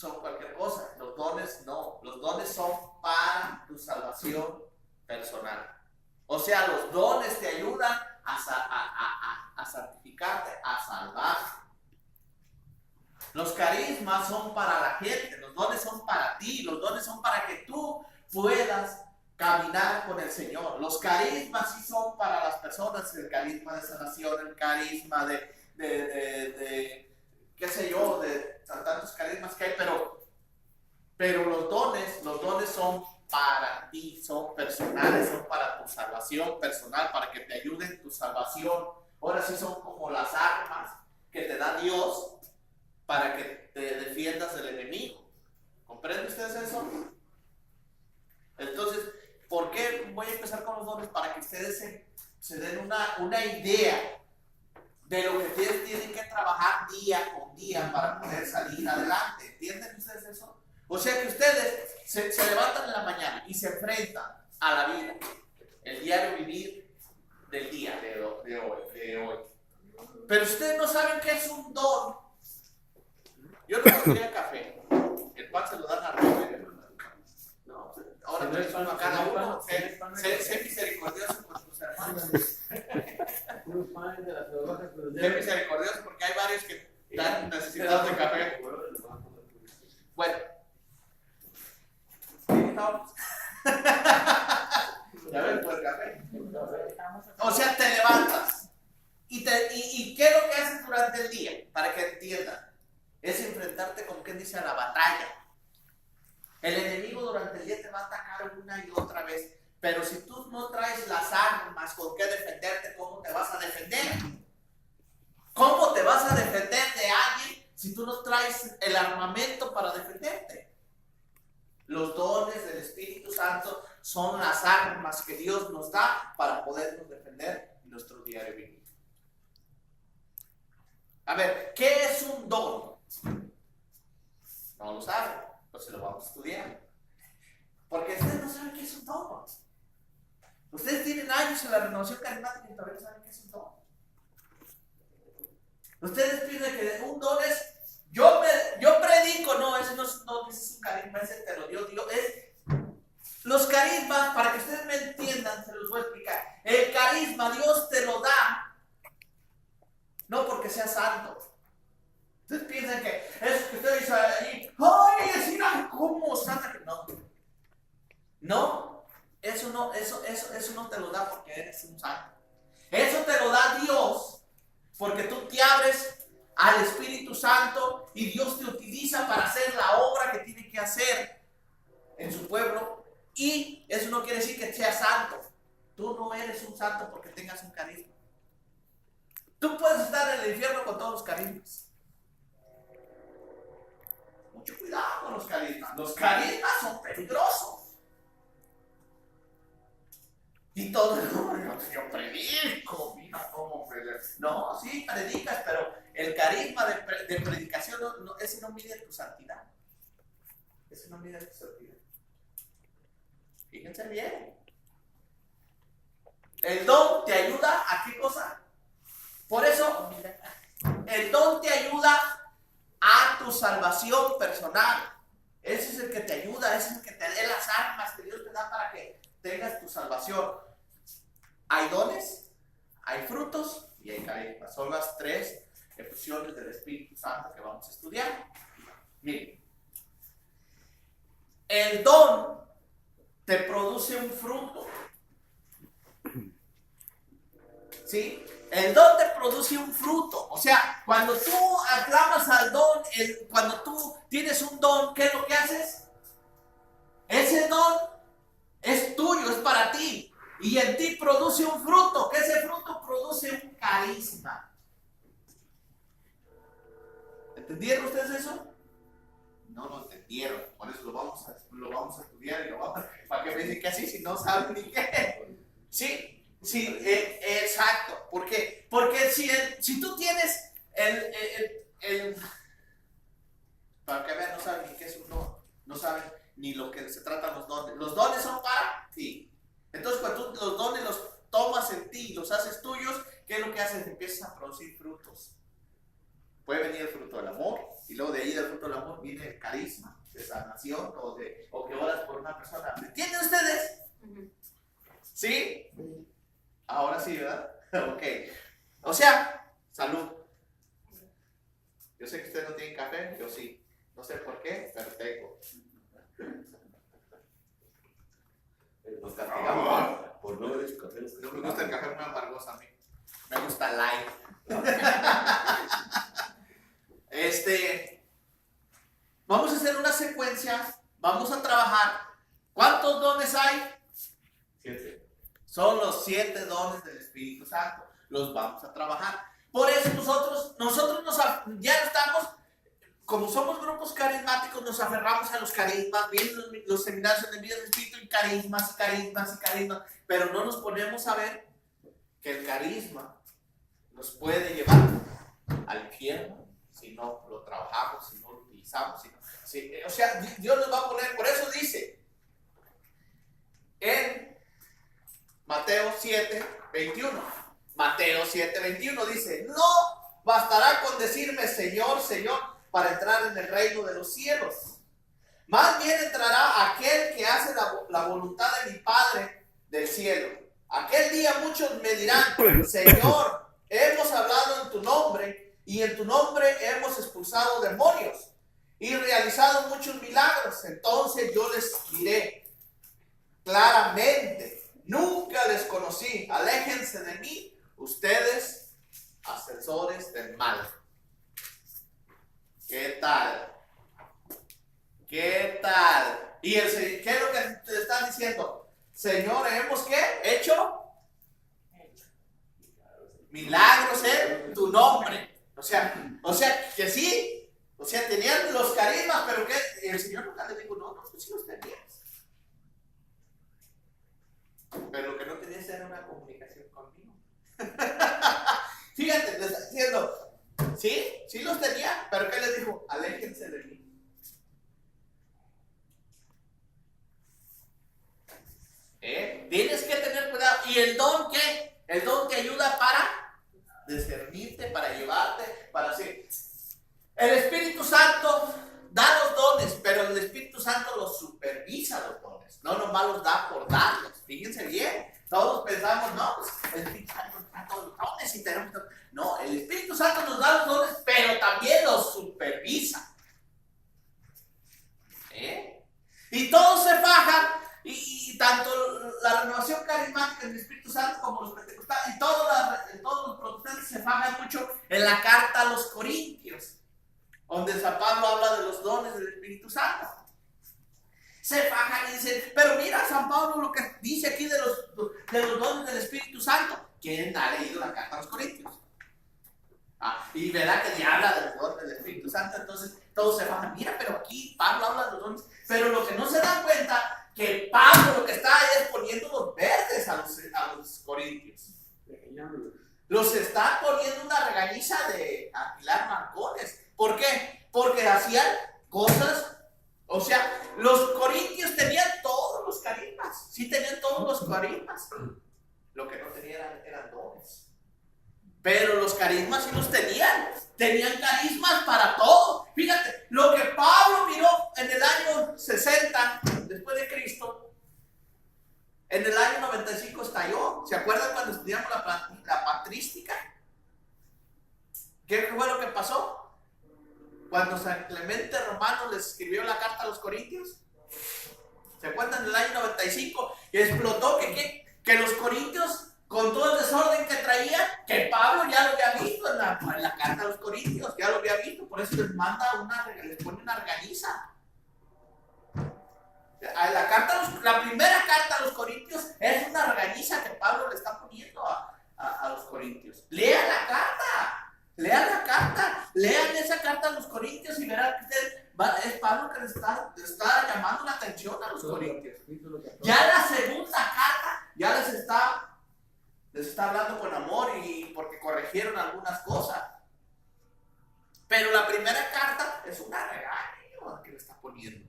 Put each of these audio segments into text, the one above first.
son cualquier cosa. Los dones no. Los dones son para tu salvación personal. O sea, los dones te ayudan a santificarte, a salvarte. Los carismas son para la gente, los dones son para ti, los dones son para que tú puedas caminar con el Señor. Los carismas sí son para las personas, el carisma de sanación, el carisma de qué sé yo, de tantos carismas que hay, pero los dones son para ti, son personales, son para tu salvación personal, para que te ayuden en tu salvación. Ahora sí son como las armas que te da Dios para que te defiendas del enemigo. ¿Comprenden ustedes eso? Entonces, ¿por qué voy a empezar con los dones? Para que ustedes se den una idea de lo que ustedes tienen que trabajar día con día para poder salir adelante. ¿Entienden ustedes eso? O sea que ustedes se levantan en la mañana y se enfrentan a la vida, el diario vivir del día de hoy. Pero ustedes no saben qué es un don. Yo no quería café. El pan se lo dan a Rubén. No, ahora no es a cada uno. Sé misericordioso con tus hermanos. Sé misericordioso porque hay varios que están necesitados de café. Bueno. Ya ven, pues café. O sea, te levantas. ¿Y qué es lo que haces durante el día? Para que entiendan. Es enfrentarte, como quien dice, a la batalla. El enemigo durante el día te va a atacar una y otra vez. Pero si tú no traes las armas con qué defenderte, ¿cómo te vas a defender? ¿Cómo te vas a defender de alguien si tú no traes el armamento para defenderte? Los dones del Espíritu Santo son las armas que Dios nos da para podernos defender en nuestro diario vivir. A ver, ¿qué es un don? No lo saben, pues se lo vamos a estudiar. Porque ustedes no saben qué es un don. Ustedes tienen años en la renovación carismática y todavía no saben qué es un don. Ustedes piensan que un don es, yo predico, no, ese no es un don, ese es un carisma, ese te lo dio Dios. Los carismas, para que ustedes me entiendan, se los voy a explicar. El carisma Dios te lo da, no porque sea santo. Ustedes piensan que eso que usted dice ahí, ¡ay, es una como santa! No, eso no te lo da porque eres un santo. Eso te lo da Dios porque tú te abres al Espíritu Santo y Dios te utiliza para hacer la obra que tiene que hacer en su pueblo. Y eso no quiere decir que seas santo. Tú no eres un santo porque tengas un carisma. Tú puedes estar en el infierno con todos los carismas. Mucho cuidado con los carismas. Los carismas son peligrosos. Y todo el mundo, yo predico, mira cómo predicas. No, sí, predicas, pero el carisma de predicación, ese no mide tu santidad. Ese no mide tu santidad. Fíjense bien. El don te ayuda a qué cosa. Por eso, el don te ayuda a tu salvación personal. Ese es el que te ayuda, ese es el que te dé las armas que Dios te da para que tengas tu salvación. Hay dones, hay frutos y hay carismas. Son las tres efusiones del Espíritu Santo que vamos a estudiar. Miren, el don te produce un fruto. ¿Sí? El don te produce un fruto. O sea, cuando tú aclamas al don, cuando tú tienes un don, ¿qué es lo que haces? Ese don es tuyo, es para ti. Y en ti produce un fruto. Que ese fruto produce un carisma. ¿Entendieron ustedes eso? No lo entendieron. Por eso lo vamos a estudiar y para que me digan que así si no saben ni qué. Sí. Sí, exacto. ¿Por qué? Porque si tú tienes para que vean, no saben ni qué es un don, no saben ni lo que se tratan los dones. Los dones son para ti. Entonces, cuando tú los dones los tomas en ti y los haces tuyos, ¿qué es lo que haces? Empiezas a producir frutos. puede venir el fruto del amor, y luego de ahí del fruto del amor viene el carisma de sanación o que oras por una persona. ¿Me entienden ustedes? ¿Sí? Ahora sí, ¿verdad? Ok. O sea, salud. Yo sé que ustedes no tienen café, yo sí. No sé por qué, pero tengo. Nos castigamos por no beber café. No me gusta el café muy amargoso a mí. Me gusta light. Vamos a hacer una secuencia. Vamos a trabajar. ¿Cuántos dones hay? 7. Son los 7 dones del Espíritu Santo. Los vamos a trabajar. Por eso nosotros ya estamos, como somos grupos carismáticos, nos aferramos a los carismas, viendo los seminarios en el vida del Espíritu y carismas. Pero no nos ponemos a ver que el carisma nos puede llevar al infierno si no lo trabajamos, si no lo utilizamos. O sea, Dios nos va a poner, por eso dice en Mateo 7:21. Mateo 7:21 dice: no bastará con decirme Señor, Señor, para entrar en el reino de los cielos. Más bien entrará aquel que hace la voluntad de mi Padre del cielo. Aquel día muchos me dirán: Señor, hemos hablado en tu nombre, y en tu nombre hemos expulsado demonios y realizado muchos milagros. Entonces yo les diré claramente: nunca les conocí, aléjense de mí, ustedes, hacedores del mal. ¿Qué tal? ¿Qué tal? ¿Y ¿qué es lo que te están diciendo? Señor, ¿hemos qué? ¿Hecho? Milagros en tu nombre. O sea, que sí. O sea, tenían los carismas, pero que el Señor nunca les dijo: no, tú sí los tenías. Pero lo que no tenías era una comunicación conmigo. Fíjate, le está diciendo: sí los tenía, pero ¿qué les dijo? Aléjense de mí. Tienes que tener cuidado. ¿Y el don qué? El don te ayuda para discernirte, para llevarte, para hacer. El Espíritu Santo da los dones, pero el Espíritu Santo los supervisa los dones. No nomás los da por darlos. Fíjense bien. Todos pensamos: no, pues el Espíritu Santo nos da todos los dones y tenemos. No, el Espíritu Santo nos da los dones, pero también los supervisa. Y todos se fajan. Y tanto la renovación carismática del Espíritu Santo como los pentecostales y todos los protestantes se fajan mucho en la carta a los Corintios, donde San Pablo habla de los dones del Espíritu Santo. Se fajan y dicen: pero mira, San Pablo lo que dice aquí de los dones del Espíritu Santo. ¿Quién ha leído la carta a los Corintios? Y verá que ya habla de los dones del Espíritu Santo. Entonces todos se fajan: mira, pero aquí Pablo habla de los dones. Pero lo que no se dan cuenta, que Pablo lo que está es poniendo los verdes a los corintios. Los está poniendo una regañiza de apilar mancones. ¿Por qué? Porque hacían cosas. O sea, los corintios tenían todos los carismas. Sí, tenían todos los carismas. Lo que no tenían eran dones. Pero los carismas sí los tenían. Tenían carismas para todo. Fíjate, lo que Pablo miró en el año 60 después de Cristo, en el año 95 estalló. ¿Se acuerdan cuando estudiamos la patrística? ¿Qué fue lo que pasó? Cuando San Clemente Romano les escribió la carta a los Corintios. ¿Se acuerdan del año 95? Y explotó que los corintios, con todo el desorden que traían, que Pablo ya lo había visto en la carta a los Corintios, ya lo había visto, por eso les pone una regañiza. La primera carta a los Corintios es una regañiza que Pablo le está poniendo a los Corintios. Lean la carta, lean esa carta a los Corintios y verán que es Pablo que les está llamando la atención a los Corintios. Ya la segunda carta ya les está hablando con amor y porque corrigieron algunas cosas. Pero la primera carta es una regaña que le está poniendo.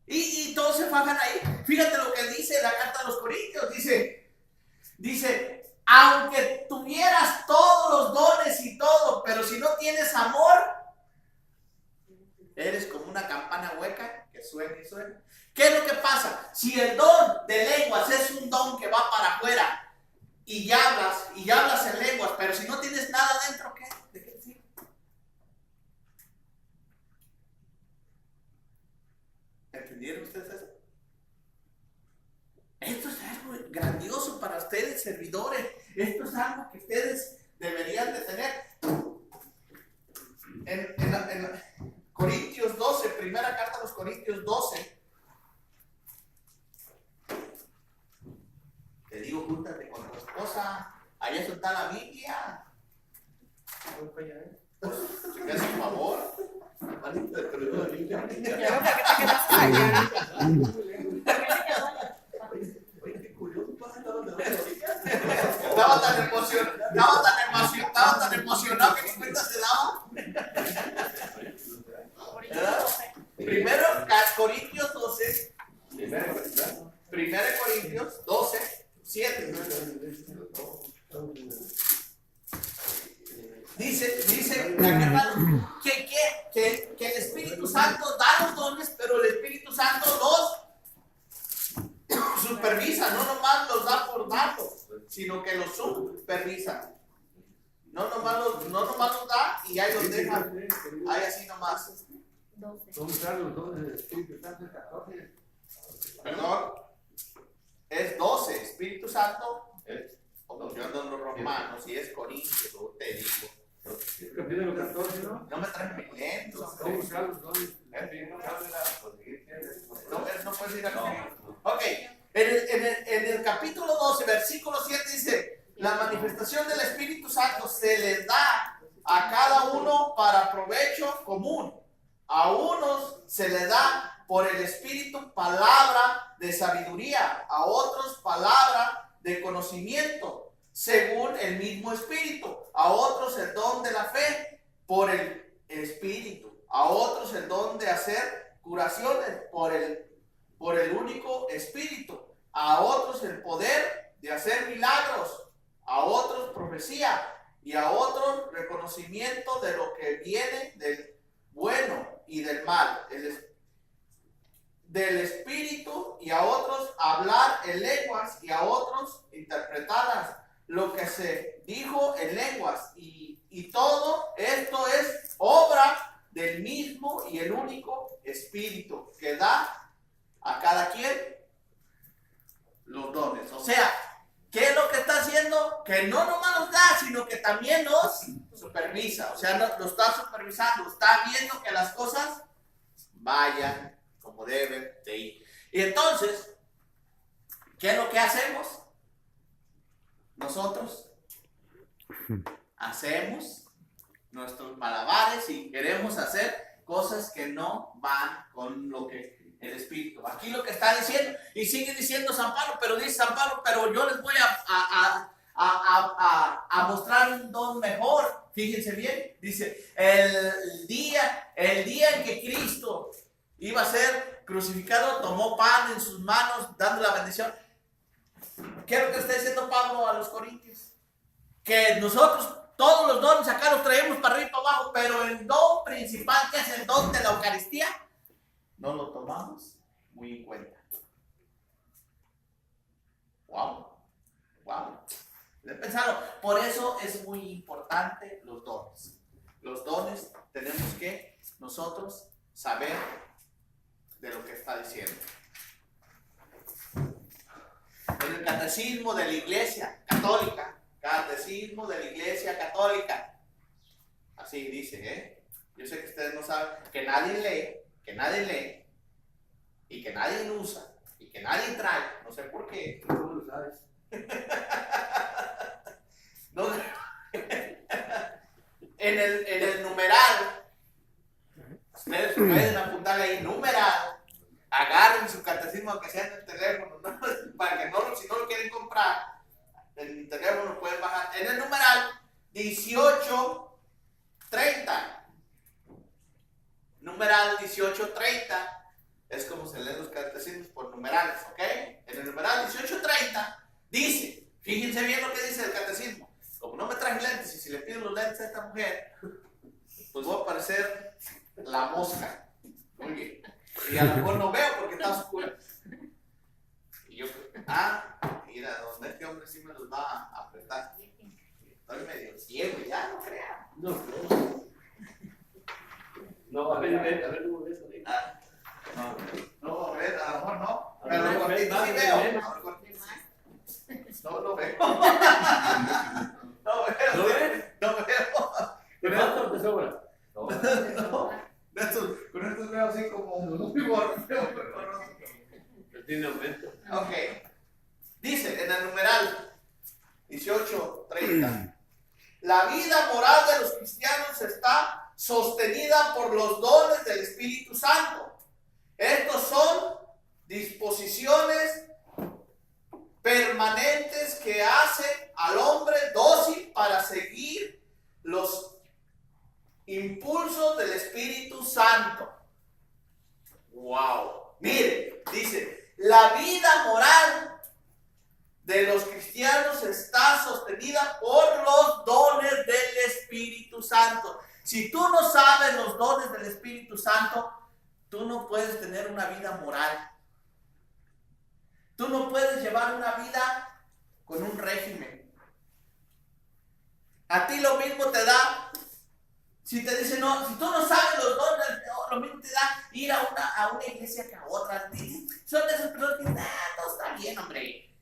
Y todos se fajan ahí. Fíjate lo que dice la carta a los Corintios. Dice, aunque tuvieras todos los dones y todo, pero si no tienes amor, eres como una campana hueca que suena y suena. ¿Qué es lo que pasa? Si el don de lenguas es un don que va para afuera y ya hablas en lenguas, pero si no tienes nada dentro, ¿qué? ¿De qué sirve? ¿Entendieron ustedes eso? Esto es algo grandioso para ustedes, servidores. Esto es algo que ustedes deberían de tener. En Corintios 12, primera carta a los Corintios 12. Te digo, júntate con tu esposa. Allá está la Biblia. ¿Me haces un favor? Manito de color de Biblia. ¿Por qué te quedas allá? Estaba tan emocionado que ni cuenta se daba. Primero Corintios 12. Primero Corintios 12, 7. Dice que el Espíritu Santo da los dones, pero el Espíritu Santo los supervisa, no nomás los da por darlos, sino que los supervisa. No nomás los da y ahí los deja, ahí así nomás. Son los dones del Espíritu Santo, 14. Perdón, es 12, Espíritu Santo, yo ando en los romanos y es Corintios, te digo. Capítulo 14, ¿no? No me traen mis lentes. Son buscar los dones del Espíritu No puedes ir aquí. Ok, en el capítulo 12, versículo 7 dice, la manifestación del Espíritu Santo se les da a cada uno para provecho común. A unos se les da por el Espíritu palabra de sabiduría, a otros palabra de conocimiento, según el mismo Espíritu, a otros el don de la fe por el Espíritu, a otros el don de hacer curaciones por el único Espíritu, a otros el poder de hacer milagros, a otros profecía y a otros reconocimiento de lo que viene del bueno y del mal, del Espíritu, y a otros hablar en lenguas y a otros interpretarlas, lo que se dijo en lenguas, y todo esto es obra del mismo y el único Espíritu que da a cada quien los dones. O sea, ¿qué es lo que está haciendo? Que no nomás los da, sino que también los supervisa. O sea, lo está supervisando, está viendo que las cosas vayan como deben de ir. Y entonces, ¿qué es lo que hacemos? Nosotros hacemos nuestros malabares y queremos hacer cosas que no van con lo que el Espíritu. Aquí lo que está diciendo, y sigue diciendo San Pablo, pero dice San Pablo, pero yo les voy a mostrar un don mejor. Fíjense bien, dice, el día en que Cristo iba a ser crucificado, tomó pan en sus manos, dando la bendición. ¿Qué es lo que está diciendo Pablo a los Corintios? Que nosotros todos los dones acá los traemos para arriba y para abajo, pero el don principal, que es el don de la Eucaristía, no lo tomamos muy en cuenta. Wow. Pensarlo. Por eso es muy importante los dones. Los dones tenemos que nosotros saber de lo que está diciendo. En el catecismo de la Iglesia Católica, así dice, yo sé que ustedes no saben, que nadie lee, y que nadie usa, y que nadie trae, no sé por qué. ¿Cómo lo sabes? No, en el numeral, ustedes pueden apuntarle ahí, numeral, agarren su catecismo que sea en el teléfono, ¿no? Para que si no lo quieren comprar, en el teléfono lo pueden bajar. En el numeral 1830, numeral 1830, es como se leen los catecismos por numerales, ¿ok? En el numeral 1830 dice, Fíjense bien lo que dice el catecismo. Como no me traje lentes y si le pido los lentes a esta mujer, pues voy a parecer la mosca. Muy bien. Y a lo mejor no veo porque está oscura. Y yo, mira, donde este hombre sí me los va a apretar. Estoy medio ciego, ya no crean. No, a ver, ¿cómo ves? No, a ver, a lo mejor no. A Pero ver, lo cortito más, sí más, veo. más. No veo. ¿No ves? No veo. ¿Te falta o te sobra? No. Con estos veo así como muy borroso. Pero tiene aumento. Ok. Dice en el numeral 18:30. La vida moral de los cristianos está sostenida por los dones del Espíritu Santo. Estos son disposiciones permanentes que hacen al hombre dócil para seguir los impulsos del Espíritu Santo. Wow. Mire, dice, la vida moral de los cristianos está sostenida por los dones del Espíritu Santo. Si tú no sabes los dones del Espíritu Santo, tú no puedes tener una vida moral. Tú no puedes llevar una vida con un régimen. A ti lo mismo te da, si te dicen, no, si tú no sabes los dones, lo mismo te da ir a una iglesia que a otra. Son de esas personas que dicen, todo está bien, hombre.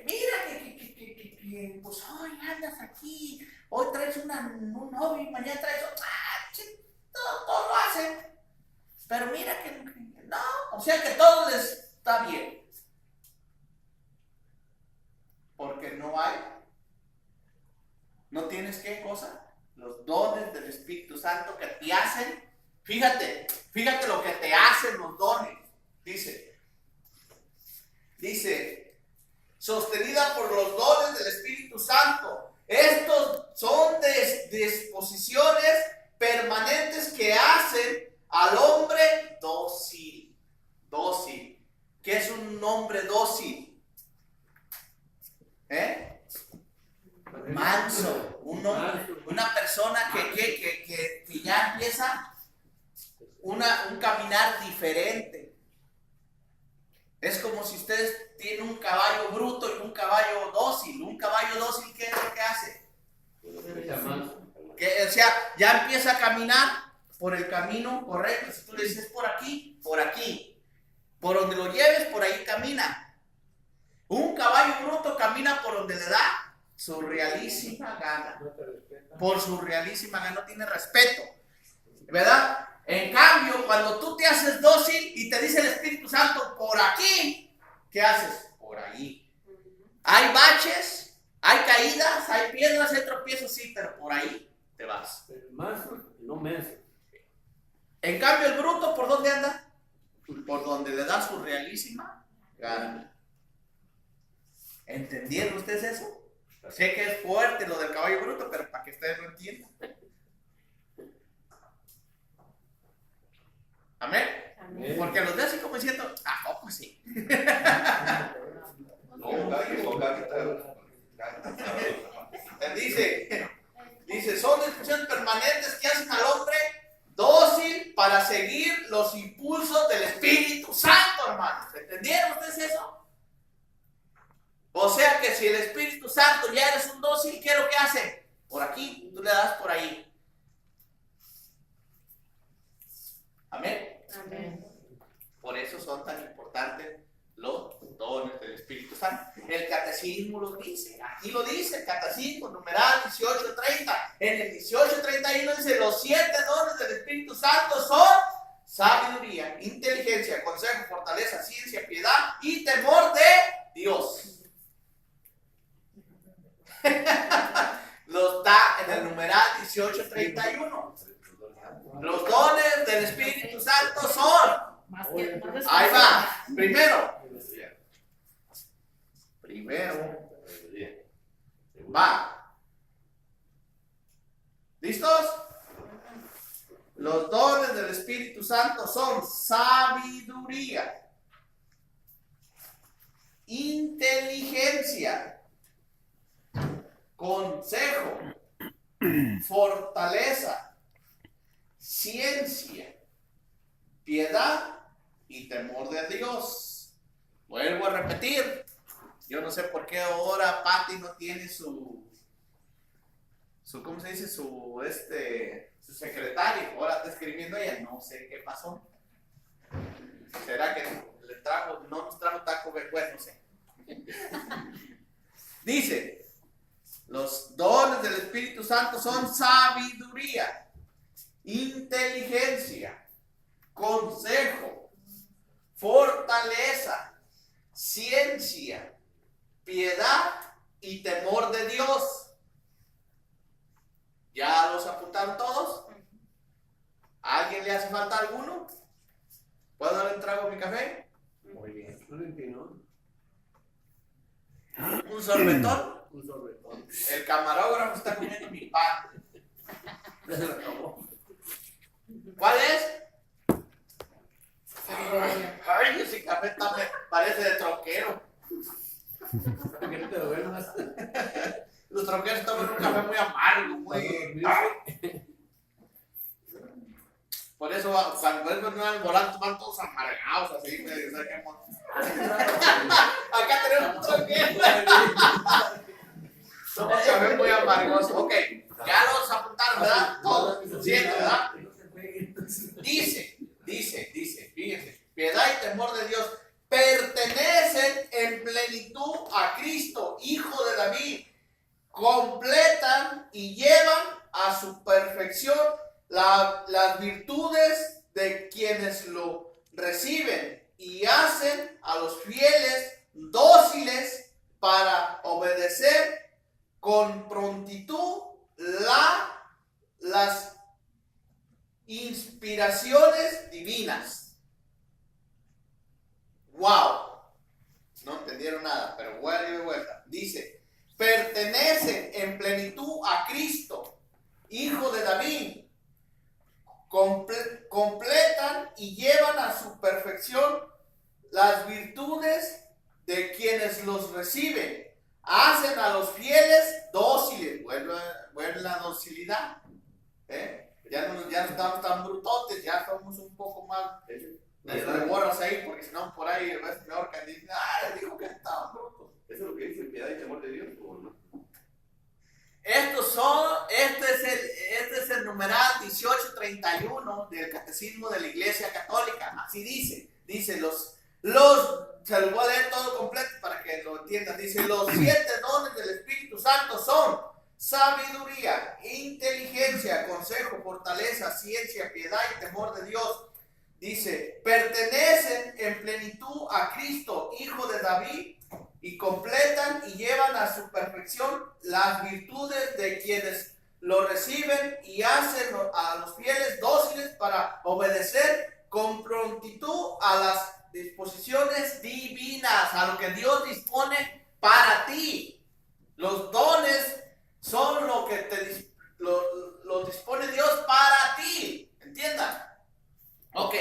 Mira que pues hoy andas aquí, hoy traes un novio y mañana traes todo lo hacen. Pero mira que no, o sea que todo les está bien. Porque no tienes qué cosa, los dones del Espíritu Santo que te hacen. Fíjate lo que te hacen los dones. Dice, sostenida por los dones del Espíritu Santo. Estos son disposiciones permanentes que hacen al hombre dócil. ¿Qué es un hombre dócil? Manso, una persona que ya empieza un caminar diferente. Es como si ustedes tienen un caballo bruto y un caballo dócil. Un caballo dócil, ¿qué es lo que hace? O sea, ya empieza a caminar por el camino correcto. Si tú le dices por aquí, por aquí. Por donde lo lleves, por ahí camina. Un caballo bruto camina por donde le da su realísima gana. Por su realísima gana, no tiene respeto. ¿Verdad? En cambio, cuando tú te haces dócil y te dice el Espíritu Santo por aquí, ¿qué haces? Por ahí. Hay baches, hay caídas, hay piedras, hay tropiezos, sí, pero por ahí te vas. Manso, no menso. En cambio, el bruto, ¿por dónde anda? Por donde le da su realísima gana. ¿Entendieron ustedes eso? Sé que es fuerte lo del caballo bruto, pero para que ustedes lo entiendan. Amén. Porque los veo así como diciendo, pues sí. Dice, son discusiones permanentes que hacen al hombre dócil para seguir los impulsos del Espíritu Santo, hermanos. ¿Entendieron ustedes eso? O sea que si el Espíritu Santo ya eres un dócil, ¿qué es lo que hace? Por aquí, tú le das por ahí. Amén. Amén. Por eso son tan importantes los dones del Espíritu Santo. El catecismo lo dice, aquí lo dice el catecismo, numeral 18:30. En el 18:31 dice, los 7 dones del Espíritu Santo son sabiduría, inteligencia, consejo, fortaleza, ciencia, piedad y temor de Dios. Los da en el numeral 18:31. Los dones del Espíritu Santo son. Ahí va. Primero. Va. ¿Listos? Los dones del Espíritu Santo son sabiduría, inteligencia, consejo, fortaleza, ciencia, piedad y temor de Dios. Vuelvo a repetir. Yo no sé por qué ahora Patty no tiene su ¿cómo se dice? Su secretario. Ahora está escribiendo ella. No sé qué pasó. ¿Será que no nos trajo taco? Bueno, no sé. Dice, los dones del Espíritu Santo son sabiduría, inteligencia, consejo, fortaleza, ciencia, piedad y temor de Dios. ¿Ya los apuntaron todos? ¿A alguien le hace falta alguno? ¿Puedo darle un trago a mi café? Muy bien. Un empinón. ¿Un sorbetón? Un sorbetón. El camarógrafo está comiendo mi pan. Ya se lo acabó. ¿Cuál es? Ay, ese café parece de troquero. ¿Para qué te lo duermas? Los troqueros toman un café muy amargo, muy... Por eso cuando no al volante van todos amargados, así. Acá tenemos un troquero. Somos café muy amargos. Ok, ya los apuntaron, ¿verdad? Todos, ¿cierto, verdad? Dice, fíjense, piedad y temor de Dios pertenecen en plenitud a Cristo, Hijo de David, completan y llevan a su perfección las virtudes de quienes lo reciben y hacen a los fieles dóciles para obedecer con prontitud las inspiraciones divinas. ¡Wow! No entendieron nada, pero vuelta y vuelta. Dice, pertenecen en plenitud a Cristo, Hijo de David, completan y llevan a su perfección las virtudes de quienes los reciben, hacen a los fieles dóciles. Vuelve la docilidad. Ya no estamos tan brutotes, ya somos un poco más reborras ahí, porque si no por ahí es peor que dicen, dijo que estaban brutos. ¿Eso es lo que dice piedad y temor de Dios o no? Este es el numeral 1831 del Catecismo de la Iglesia Católica. Así dice, se los voy a leer todo completo para que lo entiendan. Dice, los 7 dones del Espíritu Santo son sabiduría, inteligencia, consejo, fortaleza, ciencia, piedad y temor de Dios. Dice, pertenecen en plenitud a Cristo, Hijo de David, y completan y llevan a su perfección las virtudes de quienes lo reciben y hacen a los fieles dóciles para obedecer con prontitud a las disposiciones divinas, a lo que Dios dispone para ti. Los dones son lo que lo dispone Dios para ti. ¿Entiendan? Ok.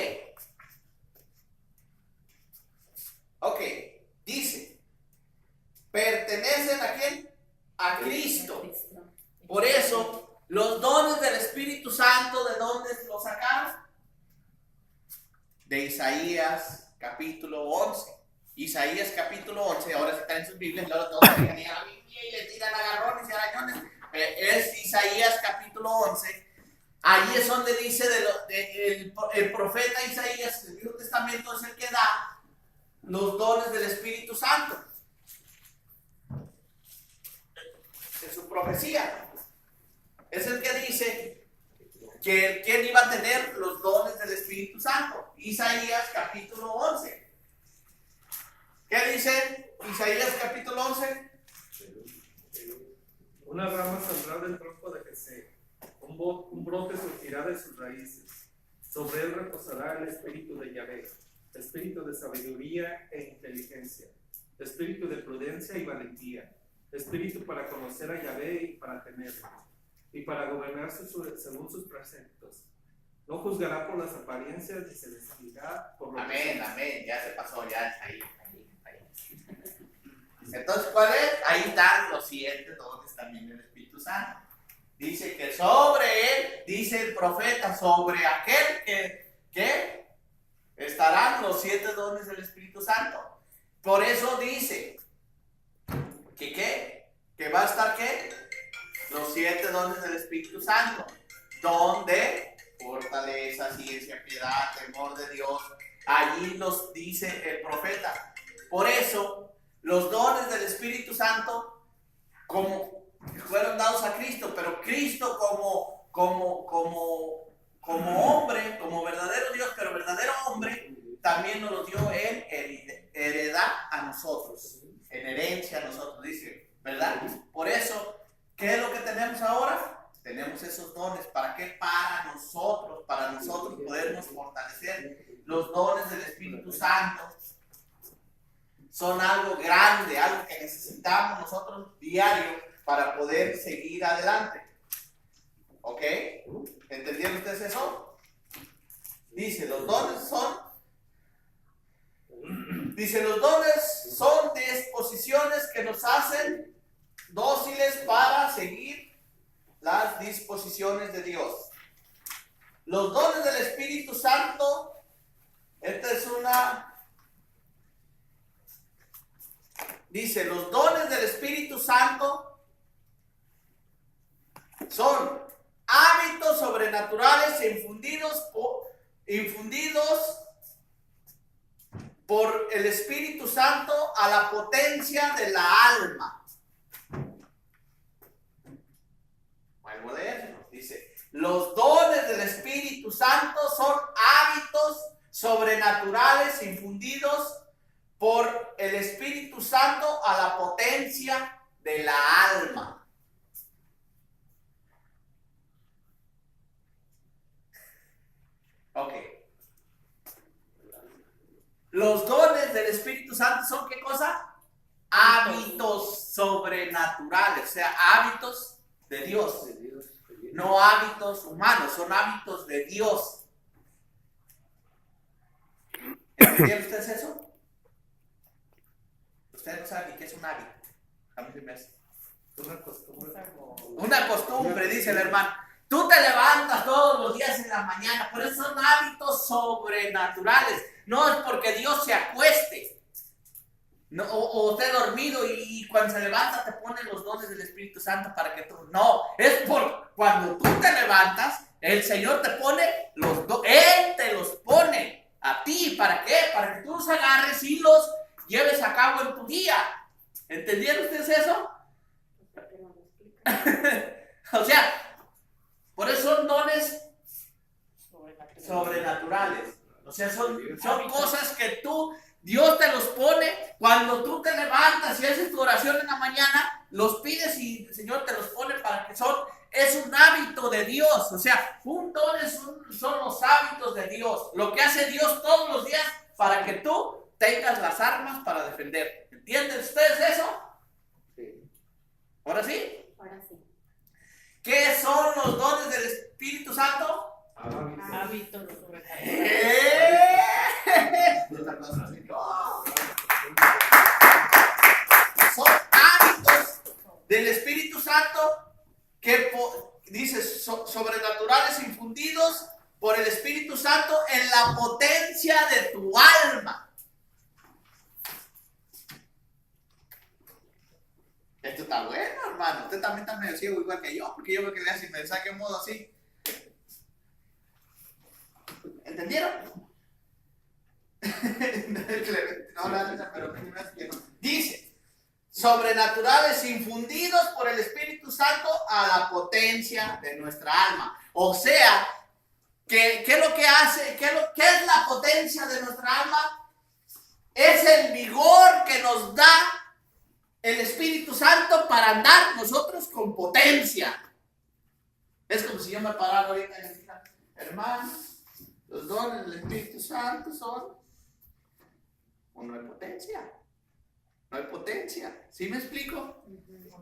Dice, pertenecen ¿a quién? A Cristo. Por eso, los dones del Espíritu Santo, ¿de dónde los sacaron? De Isaías capítulo 11. Isaías capítulo 11, ahora se traen sus Biblias, luego todos se llegan a la Biblia y le tiran agarrones y arañones. Es Isaías capítulo 11. Ahí es donde dice el profeta Isaías, el Viejo Testamento es el que da los dones del Espíritu Santo. En su profecía. Es el que dice que quién iba a tener los dones del Espíritu Santo. Isaías capítulo 11. ¿Qué dice Isaías capítulo 11? Una rama saldrá del tronco de Jesé, un brote surgirá de sus raíces. Sobre él reposará el espíritu de Yahvé, espíritu de sabiduría e inteligencia, espíritu de prudencia y valentía, espíritu para conocer a Yahvé y para temerlo, y para gobernarse según sus preceptos. No juzgará por las apariencias ni se decidirá por lo Amén, ya se pasó, ya está ahí. Entonces, ¿cuál es? Ahí están los 7 dones también el Espíritu Santo. Dice que sobre él, dice el profeta, sobre aquel que estarán los 7 dones del Espíritu Santo. Por eso dice que va a estar ¿qué? Los 7 dones del Espíritu Santo. Don de fortaleza, ciencia, piedad, temor de Dios. Allí los dice el profeta. Por eso, los dones del Espíritu Santo, como fueron dados a Cristo, pero Cristo como hombre, como verdadero Dios, pero verdadero hombre, también nos lo dio en heredad a nosotros, en herencia a nosotros, dice, ¿verdad? Por eso, ¿qué es lo que tenemos ahora? Tenemos esos dones. ¿Para qué? Para nosotros podernos fortalecer. Los dones del Espíritu Santo son algo grande, algo que necesitamos nosotros diario para poder seguir adelante. ¿Ok? ¿Entendieron ustedes eso? Dice, los dones son disposiciones que nos hacen dóciles para seguir las disposiciones de Dios. Los dones del Espíritu Santo, esta es dice, los dones del Espíritu Santo son hábitos sobrenaturales e infundidos por el Espíritu Santo a la potencia de la alma. Vuelvo a leerlo. Dice, los dones del Espíritu Santo son hábitos sobrenaturales infundidos por el Espíritu Santo a la potencia de la alma. Ok. Los dones del Espíritu Santo son ¿qué cosa? Hábitos sobrenaturales, o sea, hábitos de Dios. No hábitos humanos, son hábitos de Dios. ¿Entendieron ustedes eso? Ustedes no saben ni qué es un hábito. A mí se me hace. Una costumbre, dice el hermano. Tú te levantas todos los días en la mañana, pero esos son hábitos sobrenaturales. No es porque Dios se acueste, no, o esté dormido y cuando se levanta te pone los dones del Espíritu Santo para que tú... No, es por cuando tú te levantas, el Señor te pone los dones, Él te los pone a ti. ¿Para qué? Para que tú los agarres y los lleves a cabo en tu día. ¿Entendieron ustedes eso? O sea, por eso son dones sobrenaturales. O sea, son cosas que Dios te los pone cuando tú te levantas y haces tu oración en la mañana, los pides y el Señor te los pone para que es un hábito de Dios. O sea, un don son los hábitos de Dios. Lo que hace Dios todos los días para que tú tengas las armas para defender. ¿Entienden ustedes eso? Sí. ¿Ahora sí? Ahora sí. ¿Qué son los dones del Espíritu Santo? Hábitos sobrenaturales. Son hábitos del Espíritu Santo que dice sobrenaturales infundidos por el Espíritu Santo en la potencia de tu alma. Esto está bueno, hermano. Usted también está medio ciego igual que yo, porque yo me quedé así, me saqué en modo así. ¿Entendieron? Dice, sobrenaturales infundidos por el Espíritu Santo a la potencia de nuestra alma. O sea, ¿qué es lo que hace? ¿Qué es la potencia de nuestra alma? Es el vigor que nos da el Espíritu Santo para andar nosotros con potencia. Es como si yo me parara ahorita y me dijera, hermanos, los dones del Espíritu Santo son no hay potencia. No hay potencia. ¿Sí me explico?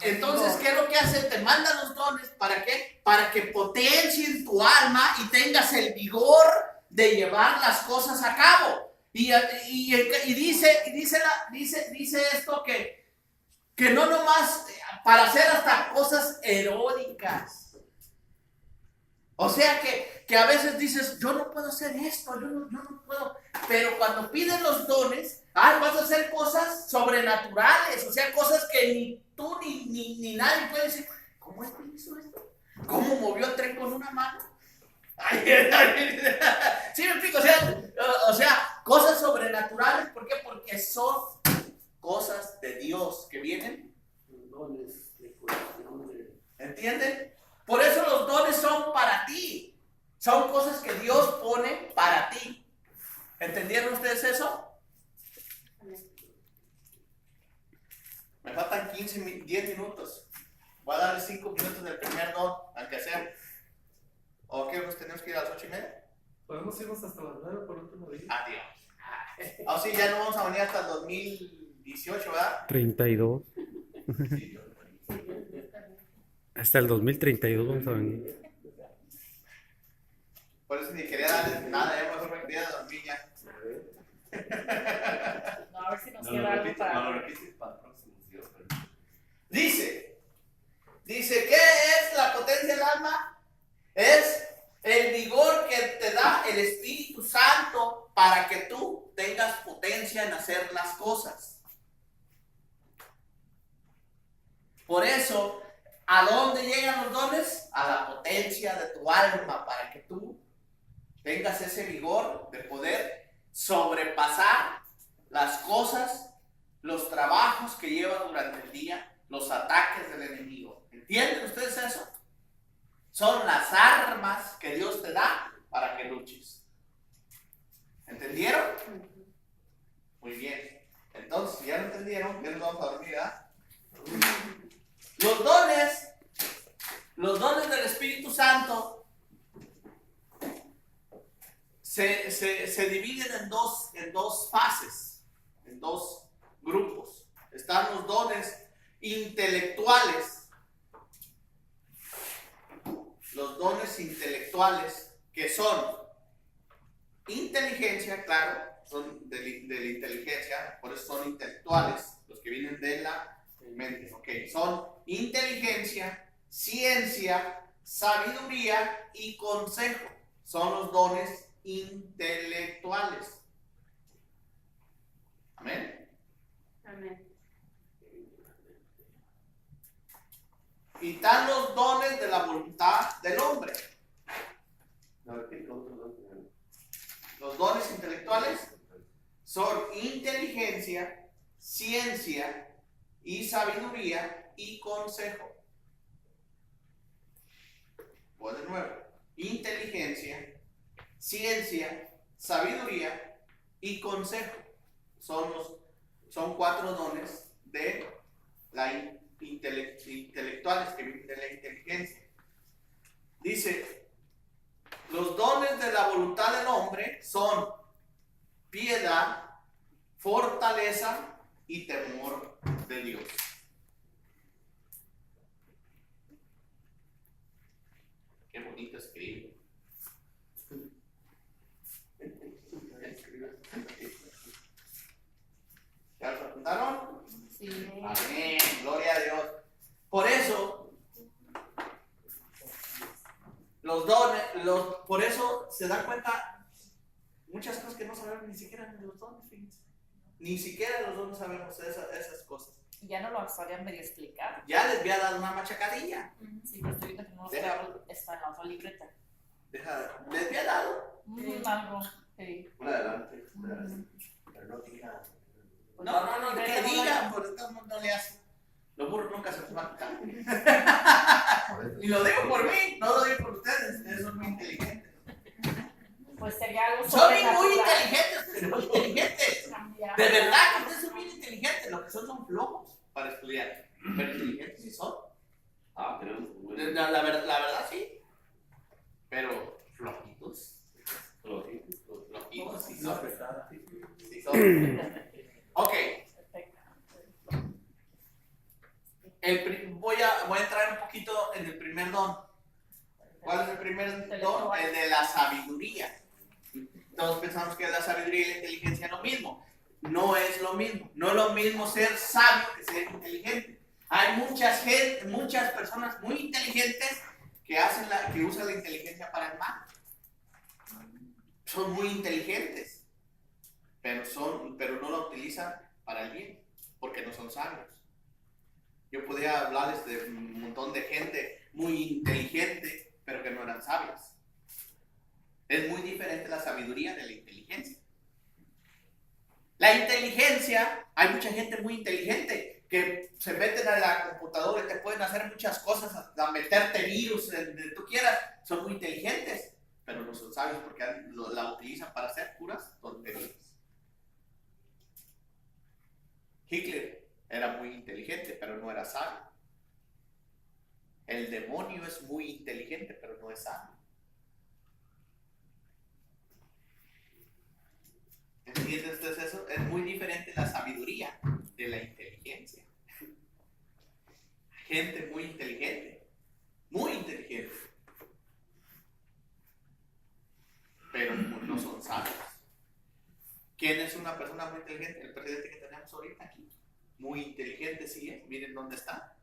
Entonces, ¿qué es lo que hace? Te manda los dones. ¿Para qué? Para que potencien tu alma y tengas el vigor de llevar las cosas a cabo. Y dice esto que no nomás para hacer hasta cosas heroicas. O sea que a veces dices, yo no puedo hacer esto, yo no puedo. Pero cuando piden los dones, vas a hacer cosas sobrenaturales, o sea, cosas que ni tú ni nadie puede decir, ¿cómo es que hizo esto? ¿Cómo movió el tren con una mano? ¿Sí me explico? O sea, cosas sobrenaturales, ¿por qué? Porque son cosas de Dios que vienen. Dones de curación, ¿Entienden? Por eso los dones son para ti. Son cosas que Dios pone para ti. ¿Entendieron ustedes eso? Me faltan 10 minutos. Voy a darle 5 minutos del primer don, aunque sea. ¿O qué? ¿Nos tenemos que ir a las 8:30? Podemos irnos hasta las 9 por último día. Adiós. Ah, sí, ya no vamos a venir hasta el 2018, ¿verdad? 32. Sí. Hasta el 2032 vamos a venir. Por eso ni quería darles nada, ya mejor me quería dormir ya. No, a ver si nos queda algo para. Dice, ¿qué es la potencia del alma? Es el vigor que te da el Espíritu Santo para que tú tengas potencia en hacer las cosas. Por eso, ¿a dónde llegan los dones? A la potencia de tu alma, para que tú tengas ese vigor de poder sobrepasar las cosas, los trabajos que llevas durante el día, los ataques del enemigo. ¿Entienden ustedes eso? Son las armas que Dios te da para que luches. ¿Entendieron? Muy bien. Entonces, si ya lo entendieron, ya nos vamos a dormir, ¿verdad? Los dones del Espíritu Santo se dividen en dos fases, en dos grupos. Están los dones intelectuales. Los dones intelectuales, que son inteligencia, claro, son de la inteligencia, por eso son intelectuales, los que vienen de la mente. Ok, son inteligencia, ciencia, sabiduría y consejo. Son los dones intelectuales. Amén. Amén. Y están los dones de la voluntad del hombre. Los dones intelectuales son inteligencia, ciencia y sabiduría y consejo. Voy de nuevo. Inteligencia, ciencia, sabiduría y consejo. Son 4 dones de la intelectuales que viven de la inteligencia. Dice, los dones de la voluntad del hombre son piedad, fortaleza y temor de Dios. Qué bonito escribe. ¿Ya lo apuntaron? Sí. Amén, gloria a Dios. Por eso, los dones, por eso se dan cuenta muchas cosas que no sabemos ni siquiera de los dones, fíjense. Ni siquiera los dones sabemos esas cosas. Y ya no lo sabían medio explicar. Ya les había dado una machacadilla. Sí, pero estoy viendo que no está en la otra libreta. Les había dado. Algo. Sí. adelante. Pero no diga. No, que digan, por todo el mundo le hace. Los burros nunca se toman cambio. Y lo digo por mí, no lo digo por ustedes. Ustedes son muy inteligentes. Pues sería algo Son muy inteligentes, pero muy inteligentes. De verdad que ustedes son bien inteligentes. Lo que son flojos para estudiar. Pero inteligentes sí son. La verdad sí. Pero flojitos. Flojitos sí son. Sí son. Ok. Voy a entrar un poquito en el primer don. ¿Cuál es el primer don? El de la sabiduría. Todos pensamos que la sabiduría y la inteligencia es lo mismo. No es lo mismo. No es lo mismo ser sabio que ser inteligente. Hay muchas personas muy inteligentes que usan la inteligencia para el mal. Son muy inteligentes, pero no la utilizan para el bien, porque no son sabios. Yo podría hablarles de un montón de gente muy inteligente, pero que no eran sabios. Es muy diferente la sabiduría de la inteligencia. La inteligencia, hay mucha gente muy inteligente que se meten a la computadora y te pueden hacer muchas cosas, a meterte virus donde tú quieras. Son muy inteligentes, pero no son sabios porque la utilizan para hacer puras tonterías. Hitler era muy inteligente, pero no era sabio. El demonio es muy inteligente, pero no es sabio. ¿Entiendes ustedes eso? Es muy diferente la sabiduría de la inteligencia. Gente muy inteligente, pero no son sabios. ¿Quién es una persona muy inteligente? El presidente que tenemos ahorita aquí. Muy inteligente, sí es. Miren dónde está.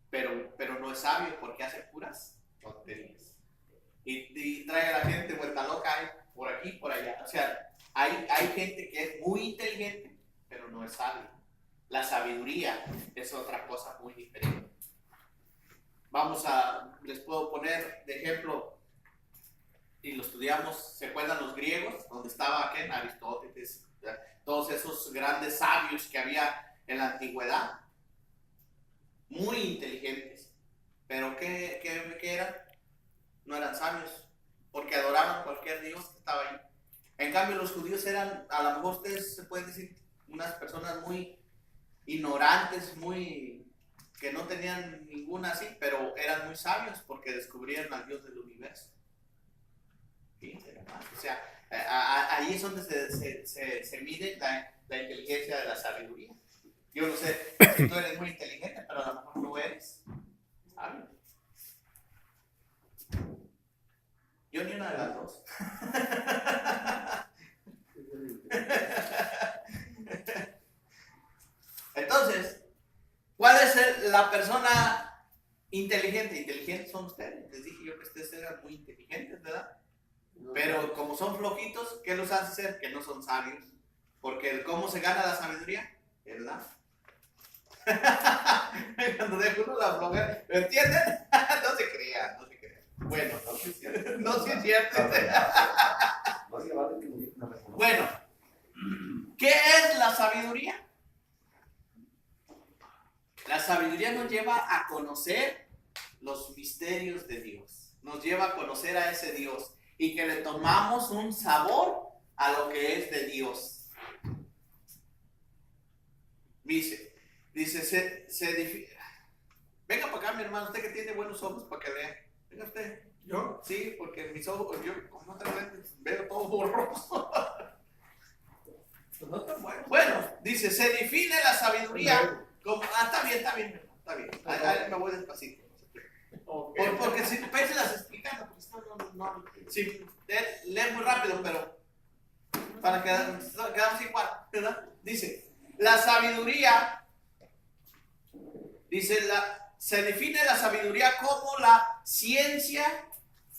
Pero no es sabio porque hace puras tonterías. Y trae a la gente vuelta loca por aquí, por allá. O sea, hay gente que es muy inteligente, pero no es sabio. La sabiduría es otra cosa muy diferente. Les puedo poner de ejemplo, y lo estudiamos, ¿se acuerdan los griegos? Donde estaba Aristóteles, todos esos grandes sabios que había en la antigüedad, muy inteligentes, pero ¿qué eran? No eran sabios, porque adoraban cualquier dios que estaba ahí. En cambio los judíos eran, a lo mejor ustedes se pueden decir, unas personas muy ignorantes, que no tenían ninguna así, pero eran muy sabios porque descubrieron al Dios del universo. Fíjense nomás. O sea, ahí es donde se mide la inteligencia de la sabiduría. Yo no sé si tú eres muy inteligente, pero a lo mejor no eres sabio. Yo ni una de las dos. Entonces, ¿cuál es la persona inteligente? Inteligentes son ustedes. Les dije yo que ustedes eran muy inteligentes, ¿verdad? Pero como son flojitos, ¿qué los hace ser? Que no son sabios. Porque ¿cómo se gana la sabiduría? ¿Verdad? Cuando dejo uno la flojera, ¿me entienden? No se crean. Bueno, no sí es cierto. Bueno, ¿qué es la sabiduría? La sabiduría nos lleva a conocer los misterios de Dios. Nos lleva a conocer a ese Dios y que le tomamos un sabor a lo que es de Dios. Dice, venga para acá, mi hermano, usted que tiene buenos ojos para que vea. Venga usted. ¿Yo? Sí, porque mis ojos, yo con otra vez veo todo borroso. Pues no tan bueno. Bueno, dice, se define la sabiduría como... está bien. Ahí me voy despacito. Okay. Porque si te las explicando, porque no, si lee muy rápido, pero para quedamos igual, ¿verdad? Dice, la sabiduría, se define la sabiduría como la ciencia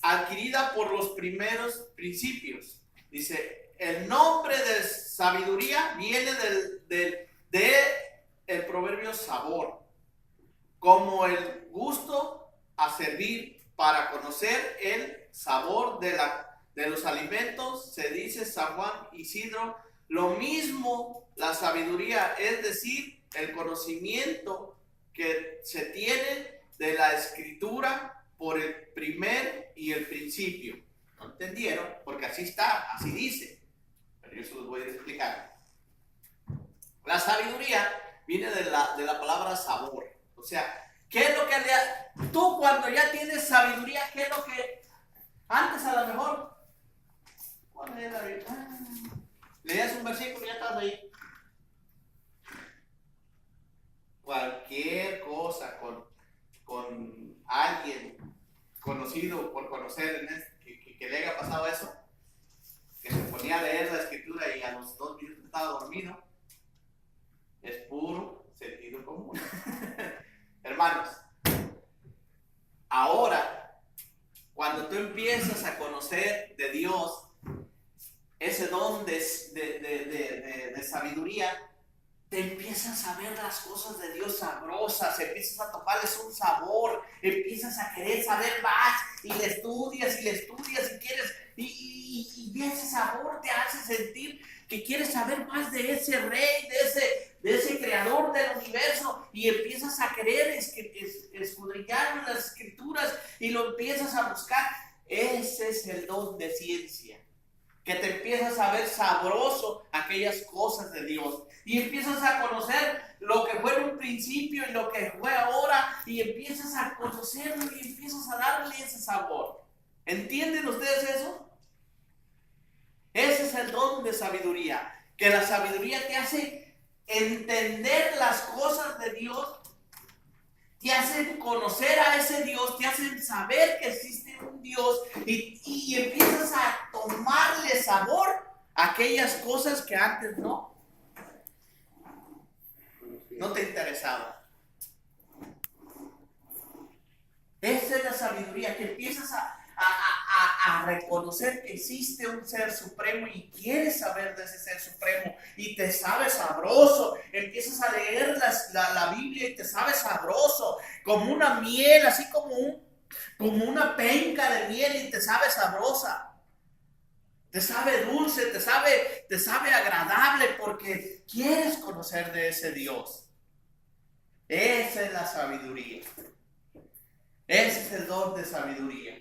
adquirida por los primeros principios. Dice, el nombre de sabiduría viene del proverbio sabor, como el gusto a servir para conocer el sabor de los alimentos. Se dice San Juan Isidro, lo mismo la sabiduría, es decir, el conocimiento que se tiene de la escritura por el primer y el principio. ¿No entendieron? Porque así está, así dice. Pero yo se los voy a explicar. La sabiduría viene de la palabra sabor. O sea, ¿qué es lo que tú cuando ya tienes sabiduría, qué es lo que antes a lo mejor, ¿cuál es la Biblia? Leías un versículo y ya estás ahí. Cualquier cosa con alguien conocido por conocer que le haya pasado eso, que se ponía a leer la escritura y a los 2 minutos estaba dormido, es puro sentido común. Hermanos, ahora, cuando tú empiezas a conocer de Dios, ese don de sabiduría, te empiezas a ver las cosas de Dios sabrosas, empiezas a tomarles un sabor, empiezas a querer saber más, y le estudias y quieres, y ese sabor te hace sentir que quieres saber más de ese rey, de ese creador del universo, y empiezas a querer escudriñar las escrituras y lo empiezas a buscar. Ese es el don de ciencia, que te empiezas a ver sabroso aquellas cosas de Dios, y empiezas a conocer lo que fue en un principio y lo que fue ahora, y empiezas a conocerlo y empiezas a darle ese sabor. ¿Entienden ustedes eso? Ese es el don de sabiduría, que la sabiduría te hace entender las cosas de Dios, te hacen conocer a ese Dios, te hacen saber que existe un Dios, y empiezas a tomarle sabor a aquellas cosas que antes no te interesaban. Esa es la sabiduría, que empiezas a reconocer que existe un ser supremo y quieres saber de ese ser supremo y te sabe sabroso. Empiezas a leer la Biblia y te sabe sabroso, como una miel, así como una penca de miel, y te sabe sabrosa. Te sabe dulce, te sabe agradable, porque quieres conocer de ese Dios. Esa es la sabiduría. Ese es el don de sabiduría.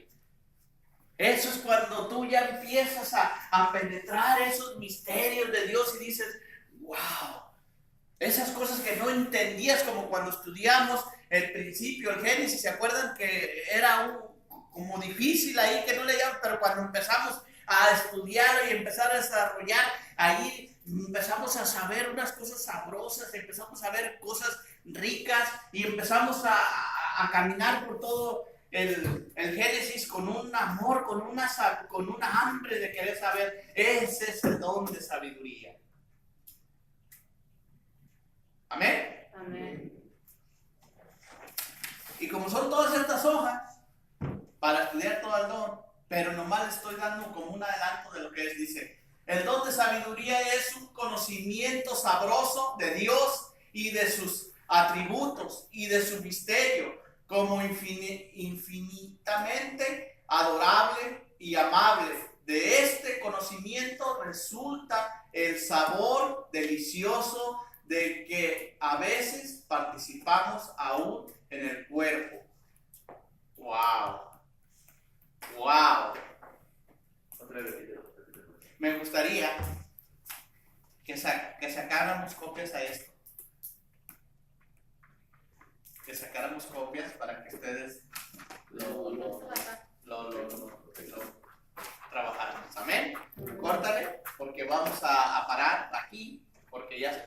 Eso es cuando tú ya empiezas a penetrar esos misterios de Dios y dices, wow, esas cosas que no entendías, como cuando estudiamos el principio, el Génesis. ¿Se acuerdan que era como difícil ahí, que no leíamos? Pero cuando empezamos a estudiar y empezar a desarrollar, ahí empezamos a saber unas cosas sabrosas, empezamos a ver cosas ricas, y empezamos a caminar por todo el Génesis con un amor, con una hambre de querer saber. Ese es el don de sabiduría. Amén. Amén. Y como son todas estas hojas para estudiar todo el don, pero nomás les estoy dando como un adelanto de lo que es. Dice, el don de sabiduría es un conocimiento sabroso de Dios y de sus atributos y de su misterio, como infinitamente adorable y amable. De este conocimiento resulta el sabor delicioso de que a veces participamos aún en el cuerpo. ¡Wow! ¡Wow! Me gustaría que sacáramos copias a esto. Que sacáramos copias para que ustedes lo trabajáramos. Amén. Córtale, porque vamos a parar aquí, porque ya